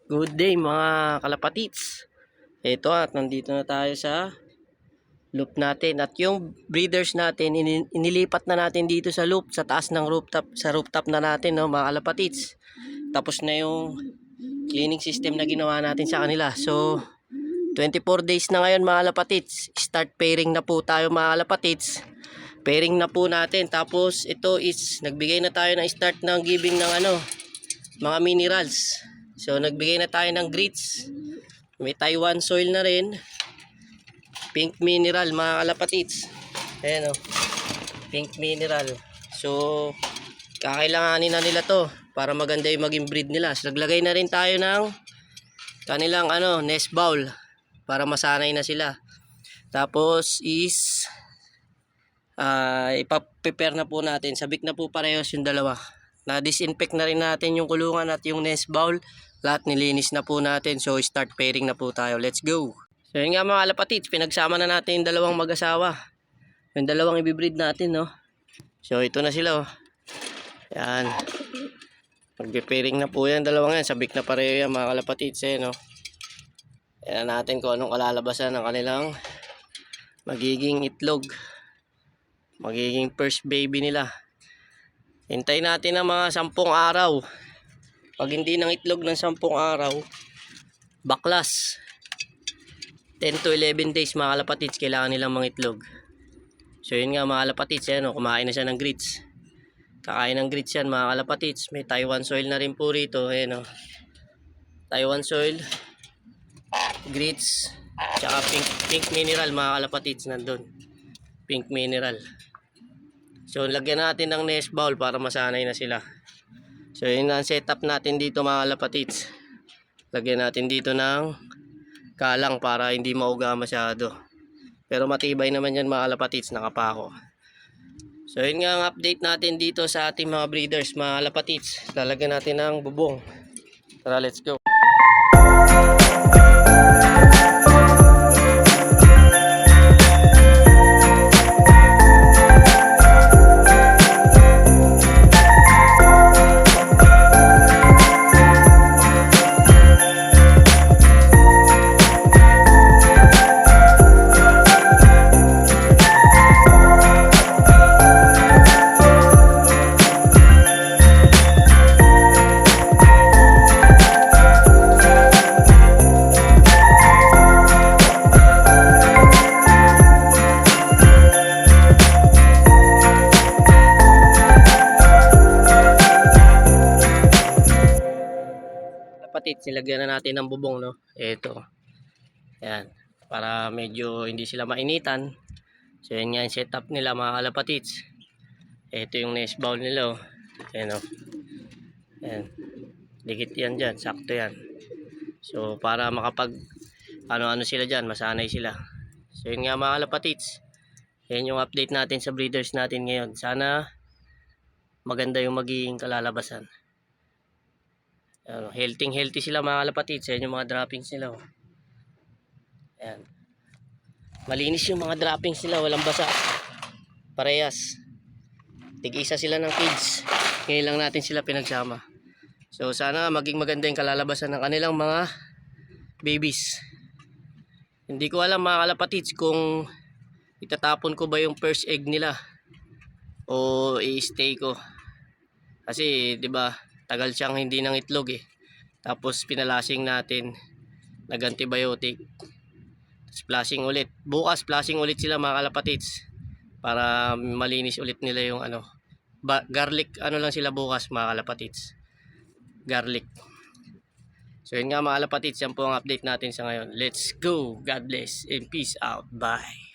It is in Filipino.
Good day mga kalapatits. Ito at nandito na tayo sa loop natin. At yung breeders natin, inilipat na natin dito sa loop, sa taas ng rooftop, sa rooftop na natin, no, mga kalapatits. Tapos na yung cleaning system na ginawa natin sa kanila. So, 24 days na ngayon mga kalapatits. Start pairing na po tayo mga kalapatits. Pairing na po natin. Tapos ito is, nagbigay na tayo ng start ng giving ng mga minerals. So nagbigay na tayo ng grits. May Taiwan soil na rin. Pink mineral mga kalapatits. Ayan o. Pink mineral. So kakailanganin na nila to para maganda yung maging breed nila. So naglagay na rin tayo ng kanilang nest bowl para masanay na sila. Tapos is ipaprepare na po natin. Sabik na po parehas yung dalawa. Na-disinfect na rin natin yung kulungan at yung nest bowl. Lahat nilinis na po natin. So start pairing na po tayo. Let's go. So yun nga mga kalapatits, pinagsama na natin yung dalawang mag-asawa. Yung dalawang ibibreed natin, no. So ito na sila, oh. Yan. Mag-pairing na po yan, dalawang yan. Sabik na pareho yan mga kalapatits, no. Yan natin kung anong kalalabasan ng kanilang magiging itlog. Magiging first baby nila. Hintayin natin ng mga 10 araw. Pag hindi ng itlog ng 10 araw, baklas. 10 to 11 days mga kalapatits, kailangan nilang mga itlog. So yun nga mga kalapatits, kumain na siya ng grits. Kakain ng grits yan mga kalapatits. May Taiwan soil na rin po rito. Ayan, Taiwan soil, grits, tsaka pink mineral mga kalapatits nandun. Pink mineral. So lagyan natin ng nest bowl para masanay na sila. So yun ang setup natin dito mga kalapatits. Lagyan natin dito ng kalang para hindi mauga masyado. Pero matibay naman yan mga kalapatits, nakapako. So yun nga ang update natin dito sa ating mga breeders mga kalapatits. Lalagyan natin ng bubong. Tara, let's go. Nilagyan na natin ng bubong, no. Ito. Yan. Para medyo hindi sila mainitan. So yan nga yung setup nila mga kalapatits. Ito yung nest bowl nila, oh. Ayan, oh. Yan. Dikit yan dyan. Sakto yan. So para makapag ano sila dyan, masanay sila. So yun nga mga kalapatits. Yan yung update natin sa breeders natin ngayon. Sana maganda yung magiging kalalabasan. Healthy sila mga kalapatits. Yan yung mga droppings nila, oh. Ayan. Malinis yung mga droppings nila, walang basa. Parehas. Tig-isa sila ng kids. Ngayon lang natin sila pinagsama. So sana maging maganda yung kalalabasan ng kanilang mga babies. Hindi ko alam mga kalapatits kung itatapon ko ba yung first egg nila o i-stay ko. Kasi 'di ba, tagal siyang hindi ng itlog eh. Tapos pinalasing natin, nag-antibiotic. Tapos flashing ulit. Bukas flashing ulit sila mga kalapatits para malinis ulit nila yung garlic lang sila bukas mga kalapatits. Garlic. So yun nga mga kalapatits, yan po ang update natin sa ngayon. Let's go. God bless and peace out. Bye.